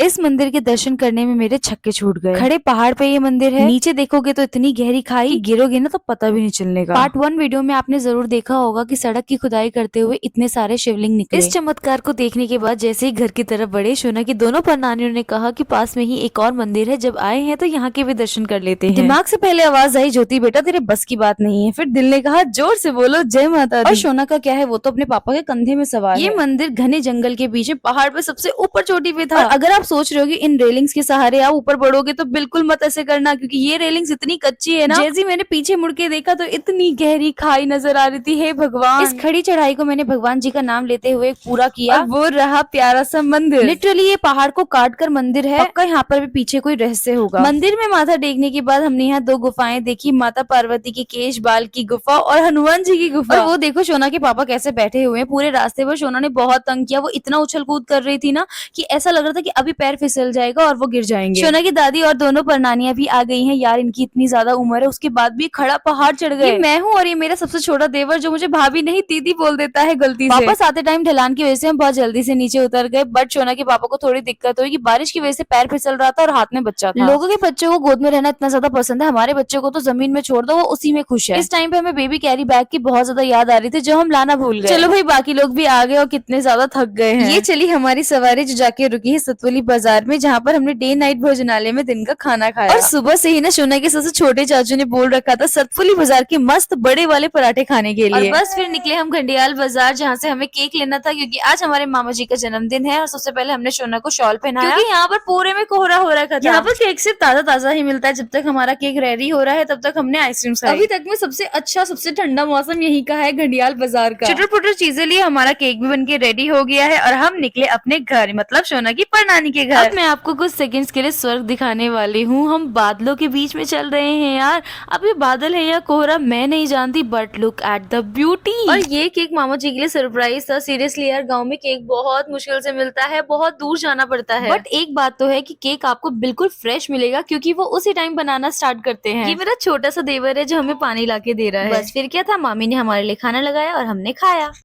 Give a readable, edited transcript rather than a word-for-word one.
इस मंदिर के दर्शन करने में मेरे छक्के छूट गए। खड़े पहाड़ पे ये मंदिर है, नीचे देखोगे तो इतनी गहरी खाई कि गिरोगे ना तो पता भी नहीं चलने का। पार्ट 1 वीडियो में आपने जरूर देखा होगा कि सड़क की खुदाई करते हुए इतने सारे शिवलिंग निकले। इस चमत्कार को देखने के बाद जैसे ही घर की तरफ बढ़े, शोना की दोनों परनानियों ने कहा कि पास में ही एक और मंदिर है, जब आए हैं तो यहाँ के भी दर्शन कर लेते हैं। दिमाग से पहले आवाज आई, ज्योति बेटा तेरे बस की बात नहीं है। फिर दिल ने कहा जोर से बोलो जय माता दी। और शोना का क्या है, वो तो अपने पापा के कंधे में सवार है। ये मंदिर घने जंगल के पीछे पहाड़ पे सबसे ऊपर चोटी पे था। और अगर आप सोच रहे हो कि इन रेलिंग्स के सहारे आप ऊपर बढ़ोगे तो बिल्कुल मत ऐसे करना, क्योंकि ये रेलिंग्स इतनी कच्ची है ना। जैसे मैंने पीछे मुड़ के देखा तो इतनी गहरी खाई नजर आ रही थी। हे भगवान, इस खड़ी चढ़ाई को मैंने भगवान जी का नाम लेते हुए पूरा किया और वो रहा प्यारा सा मंदिर। लिटरली ये पहाड़ को काट कर मंदिर है, पक्का यहाँ पर भी पीछे कोई रहस्य होगा। मंदिर में माथा टेकने के बाद हमने यहाँ 2 गुफाएं देखी, माता पार्वती की केश बाल की गुफा और हनुमान जी की गुफा। और वो देखो शोना के पापा कैसे बैठे हुए हैं। पूरे रास्ते पर शोना ने बहुत तंग किया, वो इतना उछल कूद कर रही थी ना कि ऐसा लग रहा था कि अभी पैर फिसल जाएगा और वो गिर जाएंगे। शोना की दादी और दोनों परनानियां भी आ गई हैं। यार इनकी इतनी ज्यादा उम्र है, उसके बाद भी खड़ा पहाड़ चढ़ गए। मैं हूँ और ये मेरा सबसे छोटा देवर जो मुझे भाभी नहीं दीदी बोल देता है गलती से। वापस आते टाइम ढलान की वजह से हम बहुत जल्दी से नीचे उतर गए, बट शोना के पापा को थोड़ी दिक्कत हुई कि बारिश की वजह से पैर फिसल रहा था और हाथ में बच्चा था। लोगों के बच्चों को गोद में रहना इतना ज्यादा पसंद है, हमारे बच्चों को तो जमीन में छोड़ दो, वो उसी में खुश है। इस टाइम पे हमें बेबी कैरी बैग की बहुत ज्यादा याद आ रही थी जो हम लाना भूल गए। चलो भाई बाकी लोग भी आ गए और कितने ज्यादा थक गए हैं। ये चली हमारी सवारी जो जाके रुकी है सतवली बाजार में, जहाँ पर हमने डे नाइट भोजनालय में दिन का खाना खाया। और सुबह से ही ना शोना के सबसे छोटे चाचू ने बोल रखा था सतपुली बाजार के मस्त बड़े वाले पराठे खाने के लिए। और बस फिर निकले हम घंडियाल बाजार, जहाँ से हमें केक लेना था क्योंकि आज हमारे मामा जी का जन्मदिन है। और सबसे पहले हमने शोना को शॉल पहनाया क्योंकि यहाँ पर पूरे में कोहरा हो रखा था। यहाँ पर केक सिर्फ ताजा ताजा ही मिलता है। जब तक हमारा केक रेडी हो रहा है तब तक हमने आइसक्रीम खाई। अभी तक में सबसे अच्छा सबसे ठंडा मौसम यही का है घंडियाल बाजार का। चटर पुटर चीजें लिए हमारा केक भी बनके रेडी हो गया है और हम निकले अपने घर, मतलब शोना की परनानी के घर। अब मैं आपको कुछ सेकंड्स के लिए स्वर्ग दिखाने वाली हूँ। हम बादलों के बीच में चल रहे हैं यार। अब ये बादल है या कोहरा मैं नहीं जानती, but look at the beauty. और ये केक मामा जी के लिए सरप्राइज था। सीरियसली यार गाँव में केक बहुत मुश्किल से मिलता है, बहुत दूर जाना पड़ता है। बट एक बात तो है कि केक आपको बिल्कुल फ्रेश मिलेगा क्योंकि वो उसी टाइम बनाना स्टार्ट करते हैं। ये मेरा छोटा सा देवर है जो हमें पानी ला के दे रहा है। बस फिर क्या था, मामी ने हमारे लिए खाना लगाया और हमने खाया।